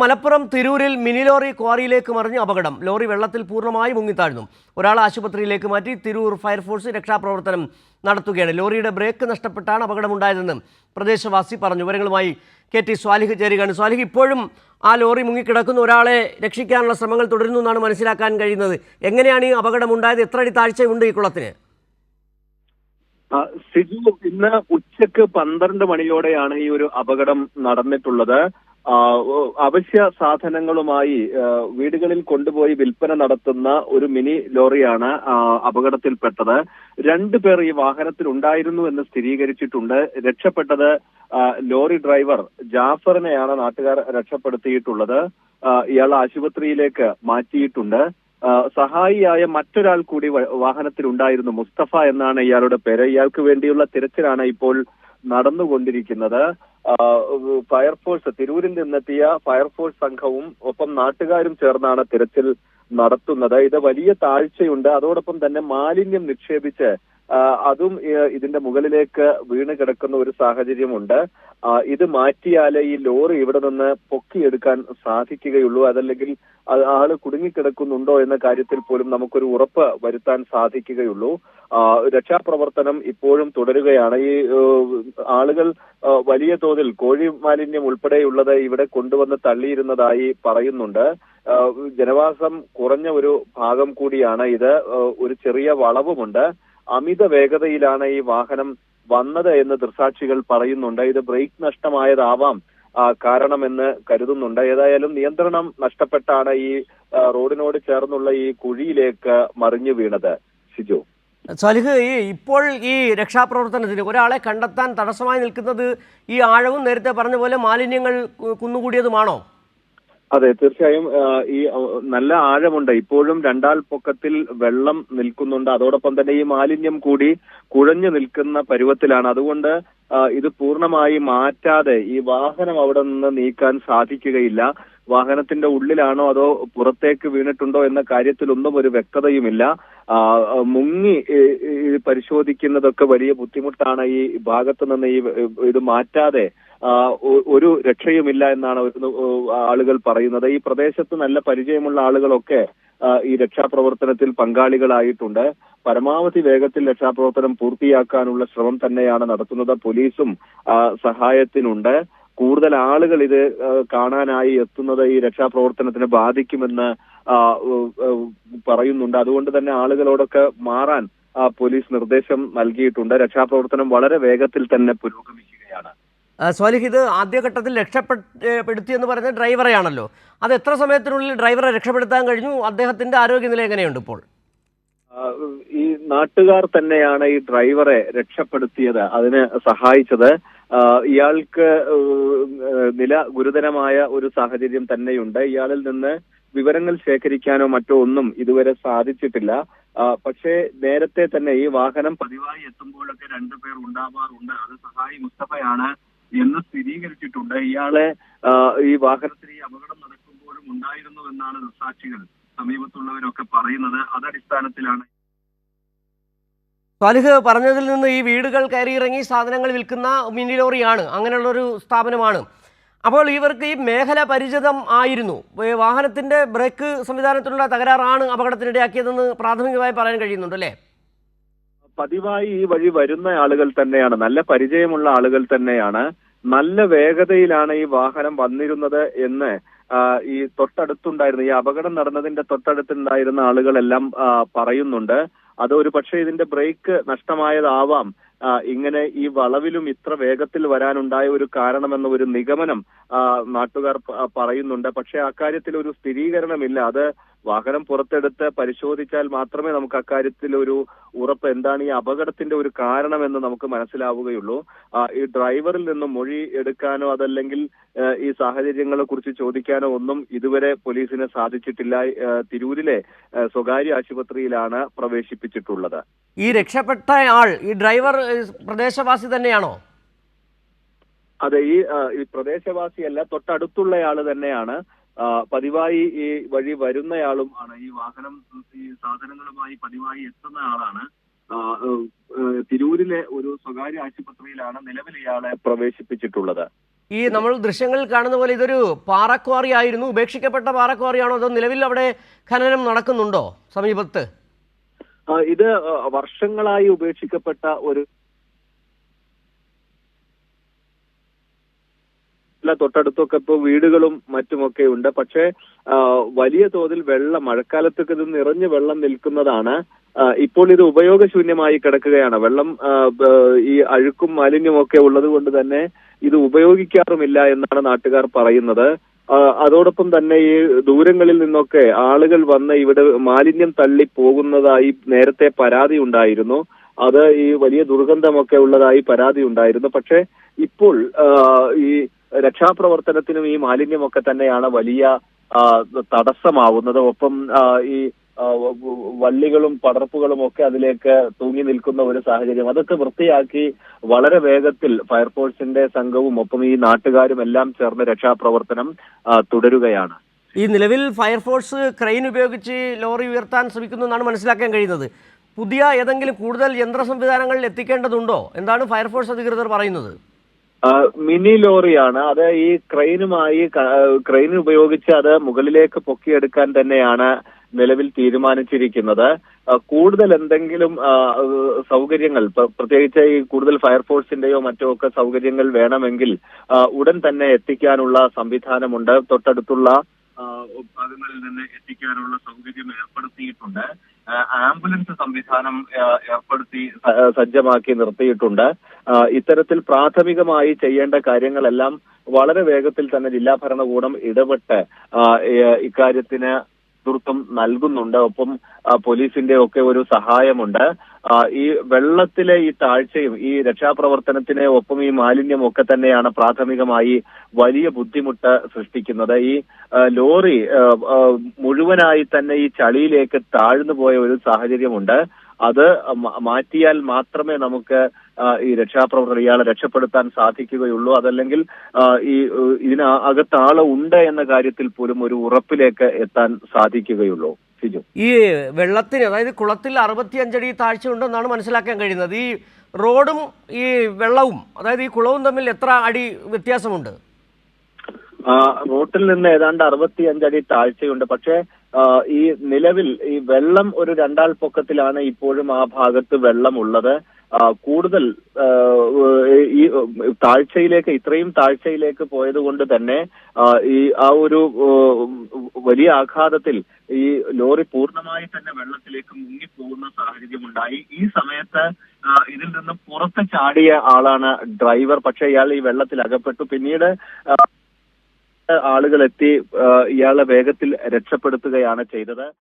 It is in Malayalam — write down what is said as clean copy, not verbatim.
മലപ്പുറം തിരൂരിൽ മിനി ലോറി ക്വാറിയിലേക്ക് മറിഞ്ഞ് അപകടം. ലോറി വെള്ളത്തിൽ പൂർണ്ണമായി മുങ്ങിത്താഴ്ന്നു. ഒരാൾ ആശുപത്രിയിലേക്ക് മാറ്റി. തിരൂർ ഫയർഫോഴ്സ് രക്ഷാപ്രവർത്തനം നടത്തുകയാണ്. ലോറിയുടെ ബ്രേക്ക് നഷ്ടപ്പെട്ടാണ് അപകടമുണ്ടായതെന്ന് പ്രദേശവാസി പറഞ്ഞു. വിവരങ്ങളുമായി KT സ്വാലിഹ് ചേരുകയാണ്. സ്വാലിഹ്, ഇപ്പോഴും ആ ലോറി മുങ്ങിക്കിടക്കുന്ന ഒരാളെ രക്ഷിക്കാനുള്ള ശ്രമങ്ങൾ തുടരുന്നു എന്നാണ് മനസ്സിലാക്കാൻ കഴിയുന്നത്. എങ്ങനെയാണ് ഈ അപകടമുണ്ടായത്? എത്ര അടി താഴ്ചയുണ്ട് ഈ കുളത്തിന്? സിജു, ഇന്ന് ഉച്ചക്ക് 12 മണിയോടെയാണ് ഈ ഒരു അപകടം നടന്നിട്ടുള്ളത്. അവശ്യ സാധനങ്ങളുമായി വീടുകളിൽ കൊണ്ടുപോയി വിൽപ്പന നടത്തുന്ന ഒരു മിനി ലോറിയാണ് അപകടത്തിൽപ്പെട്ടത്. 2 പേർ ഈ വാഹനത്തിൽ ഉണ്ടായിരുന്നു എന്ന് സ്ഥിരീകരിച്ചിട്ടുണ്ട്. രക്ഷപ്പെട്ടത് ലോറി ഡ്രൈവർ ജാഫറിനെയാണ് നാട്ടുകാർ രക്ഷപ്പെടുത്തിയിട്ടുള്ളത്. ഇയാൾ ആശുപത്രിയിലേക്ക് മാറ്റിയിട്ടുണ്ട്. സഹായിയായ മറ്റൊരാൾ കൂടി വാഹനത്തിലുണ്ടായിരുന്നു. മുസ്തഫ എന്നാണ് ഇയാളുടെ പേര്. ഇയാൾക്ക് വേണ്ടിയുള്ള തിരച്ചിലാണ് ഇപ്പോൾ നടന്നുകൊണ്ടിരിക്കുന്നത്. ഫയർഫോഴ്സ്, തിരൂരിൽ നിന്നെത്തിയ ഫയർഫോഴ്സ് സംഘവും ഒപ്പം നാട്ടുകാരും ചേർന്നാണ് തിരച്ചിൽ നടത്തുന്നത്. ഇത് വലിയ താഴ്ചയുണ്ട്. അതോടൊപ്പം തന്നെ മാലിന്യം നിക്ഷേപിച്ച് അതും ഇതിന്റെ മുകളിലേക്ക് വീണ് കിടക്കുന്ന ഒരു സാഹചര്യമുണ്ട്. ഇത് മാറ്റിയാലേ ഈ ലോറി ഇവിടെ നിന്ന് പൊക്കിയെടുക്കാൻ സാധിക്കുകയുള്ളൂ. അതല്ലെങ്കിൽ ആള് കുടുങ്ങിക്കിടക്കുന്നുണ്ടോ എന്ന കാര്യത്തിൽ പോലും നമുക്കൊരു ഉറപ്പ് വരുത്താൻ സാധിക്കുകയുള്ളൂ. രക്ഷാപ്രവർത്തനം ഇപ്പോഴും തുടരുകയാണ്. ഈ ആളുകൾ വലിയ തോതിൽ കോഴി മാലിന്യം ഉൾപ്പെടെയുള്ളത് ഇവിടെ കൊണ്ടുവന്ന് തള്ളിയിരുന്നതായി പറയുന്നുണ്ട്. ജനവാസം കുറഞ്ഞ ഒരു ഭാഗം കൂടിയാണ് ഇത്. ഒരു ചെറിയ വളവുമുണ്ട്. അമിത വേഗതയിലാണ് ഈ വാഹനം വന്നത് എന്ന് ദൃക്സാക്ഷികൾ പറയുന്നുണ്ട്. ഇത് ബ്രേക്ക് നഷ്ടമായതാവാം കാരണമെന്ന് കരുതുന്നുണ്ട്. ഏതായാലും നിയന്ത്രണം നഷ്ടപ്പെട്ടാണ് ഈ റോഡിനോട് ചേർന്നുള്ള ഈ കുഴിയിലേക്ക് മറിഞ്ഞു വീണത്. സിജു, സ്വാലിഹ്, ഇപ്പോൾ ഈ രക്ഷാപ്രവർത്തനത്തിന് ഒരാളെ കണ്ടെത്താൻ തടസ്സമായി നിൽക്കുന്നത് ഈ ആഴവും നേരത്തെ പറഞ്ഞ പോലെ മാലിന്യങ്ങൾ കുന്നുകൂടിയതുമാണോ? അതെ, തീർച്ചയായും ഈ നല്ല ആഴമുണ്ട്. ഇപ്പോഴും 2 ആൾ പൊക്കത്തിൽ വെള്ളം നിൽക്കുന്നുണ്ട്. അതോടൊപ്പം തന്നെ ഈ മാലിന്യം കൂടി കുഴഞ്ഞു നിൽക്കുന്ന പരുവത്തിലാണ്. അതുകൊണ്ട് ഇത് പൂർണ്ണമായി മാറ്റാതെ ഈ വാഹനം അവിടെ നിന്ന് നീക്കാൻ സാധിക്കുകയില്ല. വാഹനത്തിന്റെ ഉള്ളിലാണോ അതോ പുറത്തേക്ക് വീണിട്ടുണ്ടോ എന്ന കാര്യത്തിലൊന്നും ഒരു വ്യക്തതയുമില്ല. മുങ്ങി പരിശോധിക്കുന്നതൊക്കെ വലിയ ബുദ്ധിമുട്ടാണ്. ഈ ഭാഗത്ത് നിന്ന് ഇത് മാറ്റാതെ ഒരു രക്ഷയുമില്ല എന്നാണ് ആളുകൾ പറയുന്നത്. ഈ പ്രദേശത്ത് നല്ല പരിചയമുള്ള ആളുകളൊക്കെ ഈ രക്ഷാപ്രവർത്തനത്തിൽ പങ്കാളികളായിട്ടുണ്ട്. പരമാവധി വേഗത്തിൽ രക്ഷാപ്രവർത്തനം പൂർത്തിയാക്കാനുള്ള ശ്രമം തന്നെയാണ് നടത്തുന്നത്. പോലീസും സഹായത്തിനുണ്ട്. കൂടുതൽ ആളുകൾ ഇത് കാണാനായി എത്തുന്നത് ഈ രക്ഷാപ്രവർത്തനത്തിനെ ബാധിക്കുമെന്ന് പറയുന്നുണ്ട്. അതുകൊണ്ട് തന്നെ ആളുകളോടൊക്കെ മാറാൻ പോലീസ് നിർദ്ദേശം നൽകിയിട്ടുണ്ട്. രക്ഷാപ്രവർത്തനം വളരെ വേഗത്തിൽ തന്നെ പുരോഗമിക്കുകയാണ്. സ്വാലിഹ്, ഇത് ആദ്യഘട്ടത്തിൽ രക്ഷപ്പെടുത്തിയെന്ന് പറയുന്ന ഡ്രൈവറെയാണല്ലോ. അത് എത്ര സമയത്തിനുള്ളിൽ ഡ്രൈവറെ രക്ഷപ്പെടുത്താൻ കഴിഞ്ഞു? അദ്ദേഹത്തിന്റെ ആരോഗ്യനില എങ്ങനെയുണ്ട് ഇപ്പോൾ? ഈ നാട്ടുകാർ തന്നെയാണ് ഈ ഡ്രൈവറെ രക്ഷപ്പെടുത്തിയത്, അതിന് സഹായിച്ചത്. ഇയാൾക്ക് നില ഗുരുതരമായ ഒരു സാഹചര്യം തന്നെയുണ്ട്. ഇയാളിൽ നിന്ന് വിവരങ്ങൾ ശേഖരിക്കാനോ മറ്റോ ഒന്നും ഇതുവരെ സാധിച്ചിട്ടില്ല. പക്ഷേ നേരത്തെ തന്നെ ഈ വാഹനം പതിവായി എത്തുമ്പോഴൊക്കെ 2 പേർ ഉണ്ടാവാറുണ്ട്. അത് സഹായി മുസ്തഫയാണ് എന്ന് സ്ഥിരീകരിച്ചിട്ടുണ്ട്. ഇയാളെ ഈ വാഹനത്തിൽ ഈ അപകടം നടക്കുമ്പോഴും ഉണ്ടായിരുന്നു എന്നാണ് ദൃക്സാക്ഷികൾ, സമീപത്തുള്ളവരൊക്കെ പറയുന്നത്. അതടിസ്ഥാനത്തിലാണ് സ്വാലിഹ് പറഞ്ഞതിൽ നിന്ന് ഈ വീടുകൾ കയറിയിറങ്ങി സാധനങ്ങൾ വിൽക്കുന്ന മിനി ലോറിയാണ്, അങ്ങനെയുള്ളൊരു സ്ഥാപനമാണ്. അപ്പോൾ ഇവർക്ക് ഈ മേഖല പരിചിതം ആയിരുന്നു. വാഹനത്തിന്റെ ബ്രേക്ക് സംവിധാനത്തിലുള്ള തകരാറാണ് അപകടത്തിനിടയാക്കിയതെന്ന് പ്രാഥമികമായി പറയാൻ കഴിയുന്നുണ്ട് അല്ലേ? പതിവായി ഈ വഴി വരുന്ന ആളുകൾ തന്നെയാണ്, നല്ല പരിചയമുള്ള ആളുകൾ തന്നെയാണ്. നല്ല വേഗതയിലാണ് ഈ വാഹനം വന്നിരുന്നത് എന്ന് ഈ തൊട്ടടുത്തുണ്ടായിരുന്ന, ഈ അപകടം നടന്നതിന്റെ തൊട്ടടുത്തുണ്ടായിരുന്ന ആളുകളെല്ലാം പറയുന്നുണ്ട്. അത് ഒരു പക്ഷേ ഇതിന്റെ ബ്രേക്ക് നഷ്ടമായതാവാം ഇങ്ങനെ ഈ വളവിലും ഇത്ര വേഗത്തിൽ വരാനുണ്ടായ ഒരു കാരണമെന്ന ഒരു നിഗമനം നാട്ടുകാർ പറയുന്നുണ്ട്. പക്ഷെ അക്കാര്യത്തിൽ ഒരു സ്ഥിരീകരണമില്ല. അത് വാഹനം പുറത്തെടുത്ത് പരിശോധിച്ചാൽ മാത്രമേ നമുക്ക് അക്കാര്യത്തിൽ ഒരു ഉറപ്പ്, എന്താണ് ഈ അപകടത്തിന്റെ ഒരു കാരണമെന്ന് നമുക്ക് മനസ്സിലാവുകയുള്ളൂ. ഈ ഡ്രൈവറിൽ നിന്നും മൊഴി എടുക്കാനോ അതല്ലെങ്കിൽ ഈ സാഹചര്യങ്ങളെ കുറിച്ച് ചോദിക്കാനോ ഒന്നും ഇതുവരെ പോലീസിന് സാധിച്ചിട്ടില്ല. തിരൂരിലെ സ്വകാര്യ ആശുപത്രിയിലാണ് പ്രവേശിപ്പിച്ചിട്ടുള്ളത്. ഈ രക്ഷപ്പെട്ട ആൾ, ഈ ഡ്രൈവർ പ്രദേശവാസി തന്നെയാണോ? അതെ, ഈ പ്രദേശവാസിയല്ല, തൊട്ടടുത്തുള്ള ആള് തന്നെയാണ്. പതിവായി ഈ വഴി വരുന്നയാളും ആണ്. ഈ വാഹനം, ഈ സാധനങ്ങളുമായി പതിവായി എത്തുന്ന ആളാണ്. തിരൂരിലെ ഒരു സ്വകാര്യ ആശുപത്രിയിലാണ് നിലവിൽ ഇയാളെ പ്രവേശിപ്പിച്ചിട്ടുള്ളത്. ഈ നമ്മൾ ദൃശ്യങ്ങളിൽ കാണുന്ന പോലെ ഇതൊരു പാറക്വാറി ആയിരുന്നു, ഉപേക്ഷിക്കപ്പെട്ട പാറക്വാറിയാണോ അതോ നിലവിൽ അവിടെ ഖനനം നടക്കുന്നുണ്ടോ സമീപത്ത്? ഇത് വർഷങ്ങളായി ഉപേക്ഷിക്കപ്പെട്ട ഒരു തൊട്ടടുത്തൊക്കെ ഇപ്പോൾ വീടുകളും മറ്റുമൊക്കെ ഉണ്ട്. പക്ഷേ വലിയ തോതിൽ വെള്ളം, മഴക്കാലത്തൊക്കെ ഇത് നിറഞ്ഞ് വെള്ളം നിൽക്കുന്നതാണ്. ഇപ്പോൾ ഇത് ഉപയോഗശൂന്യമായി കിടക്കുകയാണ്. വെള്ളം ഈ അഴുക്കും മാലിന്യവും ഒക്കെ ഉള്ളത് കൊണ്ട് തന്നെ ഇത് ഉപയോഗിക്കാറുമില്ല എന്നാണ് നാട്ടുകാർ പറയുന്നത്. അതോടൊപ്പം തന്നെ ഈ ദൂരങ്ങളിൽ നിന്നൊക്കെ ആളുകൾ വന്ന് ഇവിടെ മാലിന്യം തള്ളി പോകുന്നതായി നേരത്തെ പരാതി ഉണ്ടായിരുന്നു. അത് ഈ വലിയ ദുർഗന്ധമൊക്കെ ഉള്ളതായി പരാതി ഉണ്ടായിരുന്നു. പക്ഷേ ഇപ്പോൾ ഈ രക്ഷാപ്രവർത്തനത്തിനും ഈ മാലിന്യമൊക്കെ തന്നെയാണ് വലിയ തടസ്സമാവുന്നത്. ഒപ്പം ഈ വള്ളികളും പടർപ്പുകളും ഒക്കെ അതിലേക്ക് തൂങ്ങി നിൽക്കുന്ന ഒരു സാഹചര്യം. അതൊക്കെ വൃത്തിയാക്കി വളരെ വേഗത്തിൽ ഫയർഫോഴ്സിന്റെ സംഘവും ഒപ്പം ഈ നാട്ടുകാരും എല്ലാം ചേർന്ന് രക്ഷാപ്രവർത്തനം തുടരുകയാണ്. ഈ നിലവിൽ ഫയർഫോഴ്സ് ക്രെയിൻ ഉപയോഗിച്ച് ലോറി ഉയർത്താൻ ശ്രമിക്കുന്നു എന്നാണ് മനസ്സിലാക്കാൻ കഴിയുന്നത്. പുതിയ ഏതെങ്കിലും കൂടുതൽ യന്ത്ര സംവിധാനങ്ങൾ എത്തിക്കേണ്ടതുണ്ടോ? എന്താണ് ഫയർഫോഴ്സ് അധികൃതർ പറയുന്നത്? മിനി ലോറിയാണ് അത്. ഈ ക്രെയിൻ ഉപയോഗിച്ച് അത് മുകളിലേക്ക് പൊക്കിയെടുക്കാൻ തന്നെയാണ് നിലവിൽ തീരുമാനിച്ചിരിക്കുന്നത്. കൂടുതൽ എന്തെങ്കിലും സൗകര്യങ്ങൾ, പ്രത്യേകിച്ച് ഈ കൂടുതൽ ഫയർഫോഴ്സിന്റെയോ മറ്റോ ഒക്കെ സൗകര്യങ്ങൾ വേണമെങ്കിൽ ഉടൻ തന്നെ എത്തിക്കാനുള്ള സംവിധാനമുണ്ട്. തൊട്ടടുത്തുള്ള ഭാഗങ്ങളിൽ നിന്ന് എത്തിക്കാനുള്ള സൗകര്യം ഏർപ്പെടുത്തിയിട്ടുണ്ട്. ആംബുലൻസ് സംവിധാനം ഏർപ്പെടുത്തി സജ്ജമാക്കി നിർത്തിയിട്ടുണ്ട്. ഇത്തരത്തിൽ പ്രാഥമികമായി ചെയ്യേണ്ട കാര്യങ്ങളെല്ലാം വളരെ വേഗത്തിൽ തന്നെ ജില്ലാ ഭരണകൂടം ഇടപെട്ട് ഇക്കാര്യത്തിന് നേതൃത്വം നൽകുന്നുണ്ട്. ഒപ്പം പോലീസിന്റെ ഒക്കെ ഒരു സഹായമുണ്ട്. ഈ വെള്ളത്തിലെ ഈ താഴ്ചയും ഈ രക്ഷാപ്രവർത്തനത്തിന് ഒപ്പം ഈ മാലിന്യം ഒക്കെ തന്നെയാണ് പ്രാഥമികമായി വലിയ ബുദ്ധിമുട്ട് സൃഷ്ടിക്കുന്നത്. ഈ ലോറി മുഴുവനായി തന്നെ ഈ ചളിയിലേക്ക് താഴ്ന്നു പോയ ഒരു സാഹചര്യമുണ്ട്. അത് മാറ്റിയാൽ മാത്രമേ നമുക്ക് ഈ ഇയാളെ രക്ഷപ്പെടുത്താൻ സാധിക്കുകയുള്ളൂ. അതല്ലെങ്കിൽ ഈ ഇതിനകത്ത് ആള് ഉണ്ട് എന്ന കാര്യത്തിൽ പോലും ഒരു ഉറപ്പിലേക്ക് എത്താൻ സാധിക്കുകയുള്ളൂ. സിജു, ഈ വെള്ളത്തിന്, അതായത് കുളത്തിൽ 65 അടി താഴ്ച ഉണ്ടെന്നാണ് മനസ്സിലാക്കാൻ കഴിയുന്നത്. ഈ റോഡും ഈ വെള്ളവും, അതായത് ഈ കുളവും തമ്മിൽ എത്ര അടി വ്യത്യാസമുണ്ട്? റോട്ടിൽ നിന്ന് ഏതാണ്ട് 65 അടി താഴ്ചയുണ്ട്. പക്ഷേ ഈ നിലവിൽ ഈ വെള്ളം ഒരു 2 ആൾ പൊക്കത്തിലാണ് ഇപ്പോഴും ആ ഭാഗത്ത് വെള്ളമുള്ളത്. കൂടുതൽ ഈ താഴ്ചയിലേക്ക്, ഇത്രയും താഴ്ചയിലേക്ക് പോയത് കൊണ്ട് തന്നെ ഈ ആ ഒരു വലിയ ആഘാതത്തിൽ ഈ ലോറി പൂർണ്ണമായി തന്നെ വെള്ളത്തിലേക്ക് മുങ്ങിപ്പോകുന്ന സാഹചര്യമുണ്ടായി. ഈ സമയത്ത് ഇതിൽ നിന്ന് പുറത്ത് ചാടിയ ആളാണ് ഡ്രൈവർ. പക്ഷേ ഇയാൾ ഈ വെള്ളത്തിൽ അകപ്പെട്ടു. പിന്നീട് ആളുകൾ എത്തി ഇയാളെ വേഗത്തിൽ രക്ഷപ്പെടുത്തുകയാണ് ചെയ്തത്.